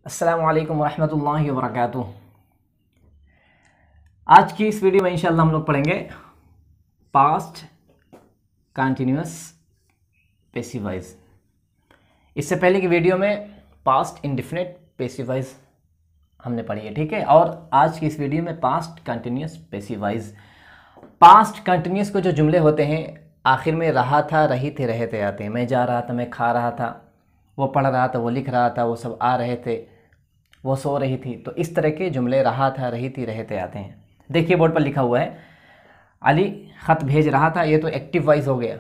अस्सलामु अलैकुम वरहमतुल्लाहि वबरकातुह। आज की इस वीडियो में इंशाल्लाह हम लोग पढ़ेंगे पास्ट कंटिन्यूअस पैसिव वॉइस। इससे पहले की वीडियो में पास्ट इंडेफिनिट पैसिव वॉइस हमने पढ़ी है, ठीक है। और आज की इस वीडियो में past continuous passive voice. Past continuous को जो जुमले होते हैं आखिर में रहा था, रही थे, रहे थे आते हैं। मैं जा रहा था, मैं खा रहा था, वो पढ़ रहा था, वो लिख रहा था, वो सब आ रहे थे, वो सो रही थी। तो इस तरह के जुमले रहा था, रही थी, रहे थे आते हैं। देखिए बोर्ड पर लिखा हुआ है अली ख़त भेज रहा था। ये तो एक्टिव वॉइस हो गया,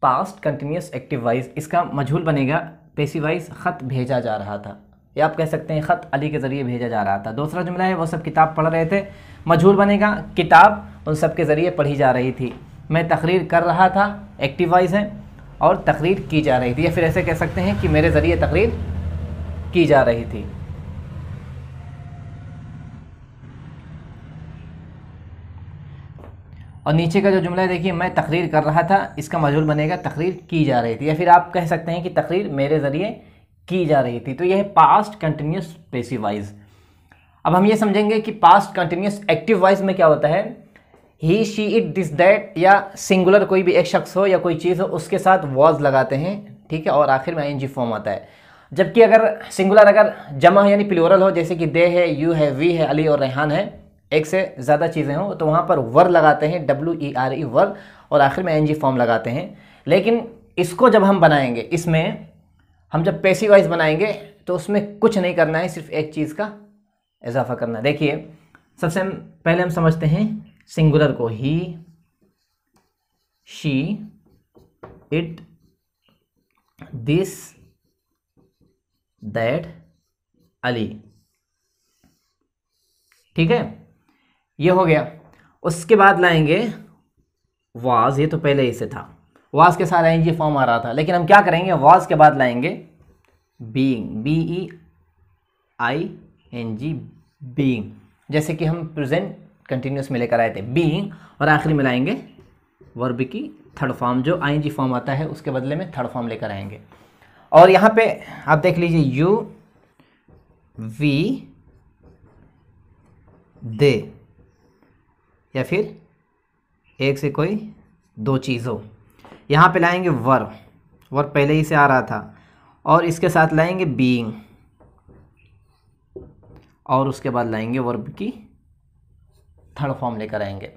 पास्ट कंटिन्यूअस एक्टिव वॉइस। इसका मजहूल बनेगा पैसिव वॉइस, ख़त भेजा जा रहा था, या आप कह सकते हैं ख़त अली के ज़रिए भेजा जा रहा था। दूसरा जुमला है वो सब किताब पढ़ रहे थे, मजहूल बनेगा किताब उन सब के ज़रिए पढ़ी जा रही थी। मैं तकरीर कर रहा था, एक्टिव वॉइस है, और तकरीर की जा रही थी, या फिर ऐसे कह सकते हैं कि मेरे ज़रिए तकरीर की जा रही थी। और नीचे का जो जुमला है देखिए, मैं तकरीर कर रहा था, इसका मजहूल बनेगा तकरीर की जा रही थी, या फिर आप कह सकते हैं कि तकरीर मेरे ज़रिए की जा रही थी। तो यह है पास्ट कंटिन्यूअस पैसिव वॉइस। अब हम ये समझेंगे कि पास्ट कंटिन्यूअस एक्टिव वॉइस में क्या होता है। ही, शी, इट, दिस, दैट, या सिंगुलर कोई भी एक शख्स हो या कोई चीज़ हो उसके साथ वॉज लगाते हैं, ठीक है, और आखिर में आईएनजी फॉर्म आता है। जबकि अगर सिंगुलर अगर जमा यानी प्लूरल हो, जैसे कि दे है, यू है, वी है, अली और रेहान है, एक से ज़्यादा चीज़ें हों, तो वहाँ पर वर लगाते हैं, WERE वर, और आखिर में ING फॉर्म लगाते हैं। लेकिन इसको जब हम बनाएंगे, इसमें हम जब पैसिव वॉइस बनाएंगे तो उसमें कुछ नहीं करना है, सिर्फ एक चीज़ का इजाफा करना है। देखिए सबसे पहले हम समझते हैं सिंगुलर को। He, she, it, this, that, अली, ठीक है, ये हो गया। उसके बाद लाएंगे वाज, ये तो पहले ही से था, वाज के साथ ING फॉर्म आ रहा था, लेकिन हम क्या करेंगे, वाज के बाद लाएंगे बीइंग, BEING, बीइंग, जैसे कि हम प्रेजेंट कंटिन्यूअस में लेकर आए थे बीइंग, और आखिरी में लाएंगे वर्ब की थर्ड फॉर्म, जो ING फॉर्म आता है उसके बदले में थर्ड फॉर्म लेकर आएंगे। और यहाँ पे आप देख लीजिए यू, वी, दे, या फिर एक से कोई दो चीज़ हो। यहाँ पे लाएंगे वर्ब, वर्ब पहले ही से आ रहा था, और इसके साथ लाएंगे बीइंग, और उसके बाद लाएंगे वर्ब की थर्ड फॉर्म लेकर आएंगे।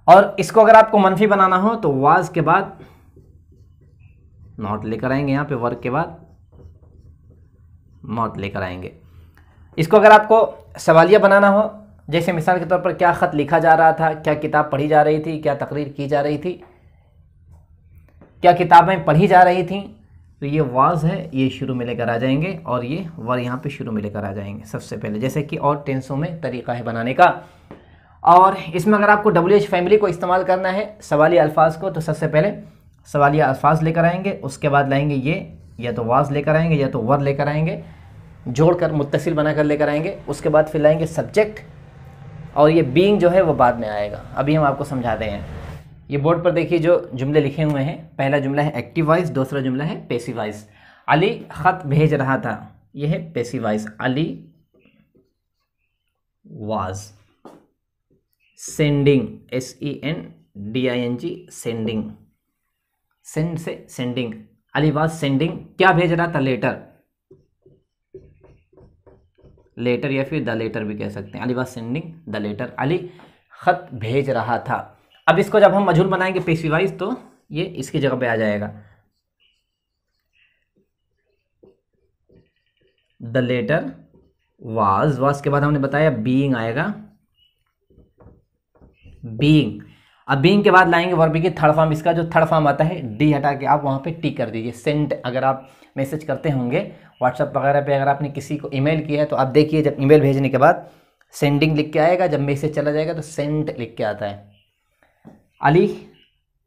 और इसको अगर आपको मनफी बनाना हो तो वाज के बाद नॉट लेकर आएंगे, यहाँ पे वर्ब के बाद नॉट लेकर आएंगे। इसको अगर आपको सवालिया बनाना हो, जैसे मिसाल के तौर पर क्या ख़त लिखा जा रहा था, क्या किताब पढ़ी जा रही थी, क्या तकरीर की जा रही थी, क्या किताबें पढ़ी जा रही थी, तो ये वाज है, ये शुरू में लेकर आ जाएंगे, और ये वर यहाँ पे शुरू में लेकर आ जाएंगे सबसे पहले, जैसे कि और टेंसों में तरीका है बनाने का। और इसमें अगर आपको WH फैमिली को इस्तेमाल करना है सवालिया अल्फाज को, तो सबसे पहले सवालिया अल्फाज लेकर आएंगे, उसके बाद लाएंगे ये, या तो वाज लेकर आएंगे या तो वर लेकर आएंगे, जोड़कर मुत्तसिल बनाकर लेकर आएंगे। उसके बाद फिर लाएंगे सब्जेक्ट, और ये बीइंग जो है वो बाद में आएगा। अभी हम आपको समझाते हैं। ये बोर्ड पर देखिए जो जुमले लिखे हुए हैं, पहला जुमला है एक्टिव वॉइस, दूसरा जुमला है पैसिव वॉइस। अली ख़त भेज रहा था, यह है passive voice. Ali was sending, SENDING, sending, send से सेंडिंग। अली वाज सेंडिंग, क्या भेज रहा था, लेटर, लेटर या फिर द लेटर भी कह सकते हैं। Ali was sending the letter, Ali ख़त भेज रहा था। अब इसको जब हम मजहूल बनाएंगे पैसिव वॉइस तो ये इसकी जगह पे आ जाएगा, द लेटर वाज, वाज के बाद हमने बताया बीइंग आएगा, बीइंग। अब बीइंग के बाद लाएंगे वर्ब की थर्ड फॉर्म, इसका जो थर्ड फॉर्म आता है डी हटा के आप वहाँ पे टी कर दीजिए। सेंड, अगर आप मैसेज करते होंगे व्हाट्सएप वगैरह पे, अगर आपने किसी को ईमेल किया है तो आप देखिए जब ईमेल भेजने के बाद सेंडिंग लिख के आएगा, जब मैसेज चला जाएगा तो सेंड लिख के आता है। Ali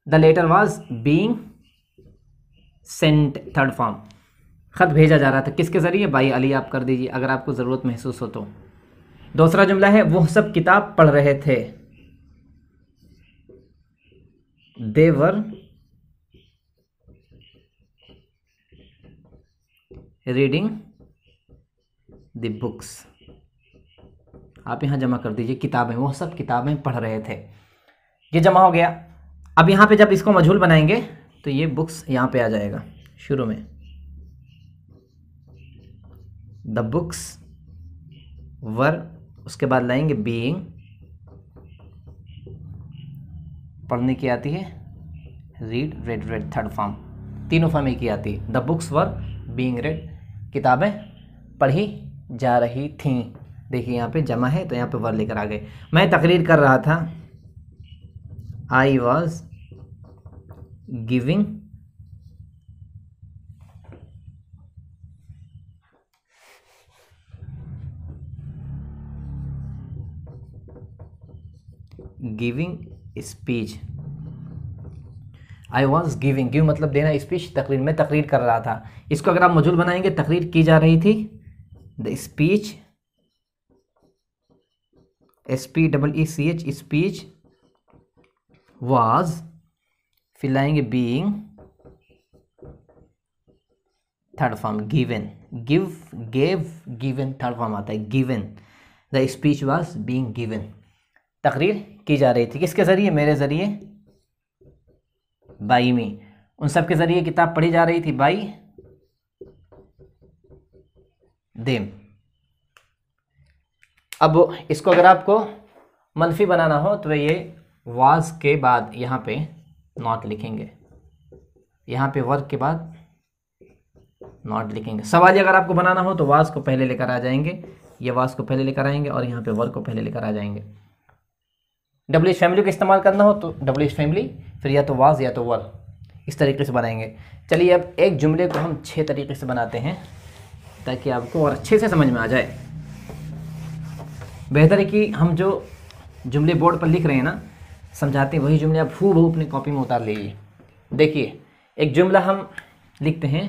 the letter was being sent, third form, ख़त भेजा जा रहा था, किसके ज़रिए, बाई अली आप कर दीजिए अगर आपको ज़रूरत महसूस हो तो। दूसरा जुमला है वो सब किताब पढ़ रहे थे, देवर रीडिंग द बुक्स। आप यहाँ जमा कर दीजिए किताबें, वो सब किताबें पढ़ रहे थे। ये जमा हो गया। अब यहाँ पे जब इसको मजहूल बनाएंगे तो ये बुक्स यहाँ पे आ जाएगा शुरू में, द बुक्स वर, उसके बाद लाएंगे बीइंग, पढ़ने की आती है read, red, red third form, तीनों फॉर्म एक ही आती है। The books were being red, किताबें पढ़ी जा रही थीं। देखिए यहाँ पे जमा है तो यहाँ पे वर लेकर आ गए। मैं तकरीर कर रहा था, I was giving speech. I was giving, give मतलब देना, स्पीच तकरीर, में तकरीर कर रहा था। इसको अगर आप मजहूल बनाएंगे, तकरीर की जा रही थी, the speech, SPEECH, speech was, फिर लाएंगे being, third form given, give, gave, given third form आता है given. The speech was being given, तकरीर की जा रही थी, किसके ज़रिए? मेरे ज़रिए, बाई मी, उन सब के ज़रिए किताब पढ़ी जा रही थी, बाई देम। अब इसको अगर आपको मनफी बनाना हो तो ये वाज के बाद यहाँ पे नॉट लिखेंगे, यहाँ पे वर्क के बाद नॉट लिखेंगे। सवाली अगर आपको बनाना हो तो वाज को पहले लेकर आ जाएंगे, ये वाज को पहले लेकर आएंगे और यहाँ पे वर्क को पहले लेकर आ जाएंगे। WH फैमिली का इस्तेमाल करना हो तो WH फैमिली, फिर या तो वाज या तो वर, इस तरीके से बनाएंगे। चलिए अब एक जुमले को हम 6 तरीके से बनाते हैं ताकि आपको और अच्छे से समझ में आ जाए। बेहतर है कि हम जो जुमले बोर्ड पर लिख रहे हैं ना, समझाते हैं, वही जुमले आप हूबहू अपनी कॉपी में उतार लीजिए। देखिए एक जुमला हम लिखते हैं,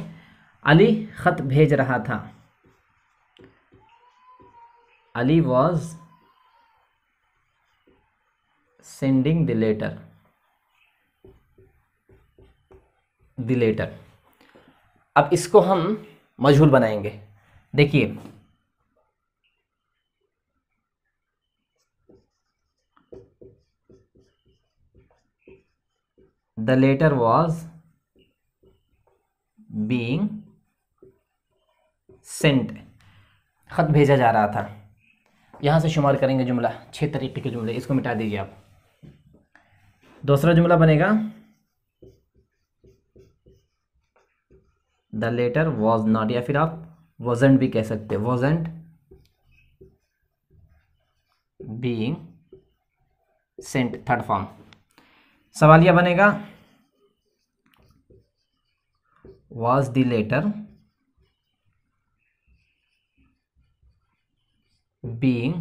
अली ख़त भेज रहा था, Ali was sending the letter, the letter. अब इसको हम मजहूल बनाएंगे। देखिए the letter was being sent, खत भेजा जा रहा था। यहां से शुमार करेंगे जुमला, 6 तरीके के जुमले, इसको मिटा दीजिए आप। दूसरा जुमला बनेगा, द लेटर वॉज नॉट, या फिर आप वॉजेंट भी कह सकते हैं, wasn't being sent third form. सवालिया बनेगा, was the letter being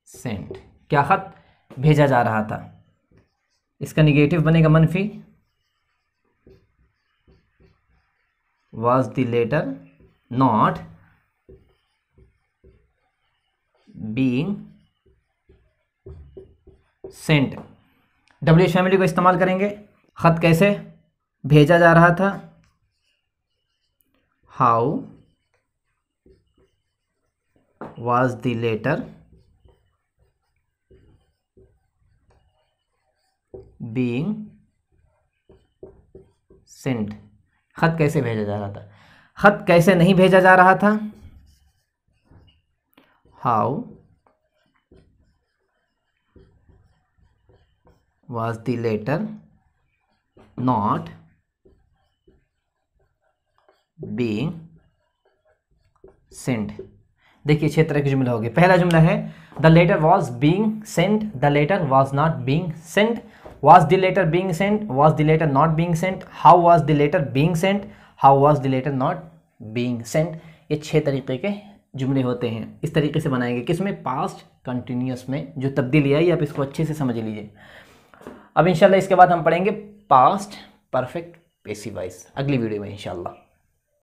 sent, क्या खत भेजा जा रहा था। इसका निगेटिव बनेगा मनफी, was the letter not being sent. WH family को इस्तेमाल करेंगे, खत कैसे भेजा जा रहा था, how was the letter being sent, खत कैसे भेजा जा रहा था। खत कैसे नहीं भेजा जा रहा था, how was the letter not being sent। देखिए 6 तरह के जुमला हो गए। पहला जुमला है, the letter was being sent, the letter was not being sent, was the letter being sent, was the letter not being sent, how was the letter being sent, how was the letter not being sent. ये 6 तरीके के जुमले होते हैं। इस तरीके से बनाएंगे, किसमें? पास्ट कंटिन्यूअस में जो तब्दीली आई, आप इसको अच्छे से समझ लीजिए। अब इंशाल्लाह इसके बाद हम पढ़ेंगे पास्ट परफेक्ट पैसिव वॉइस अगली वीडियो में इंशाल्लाह।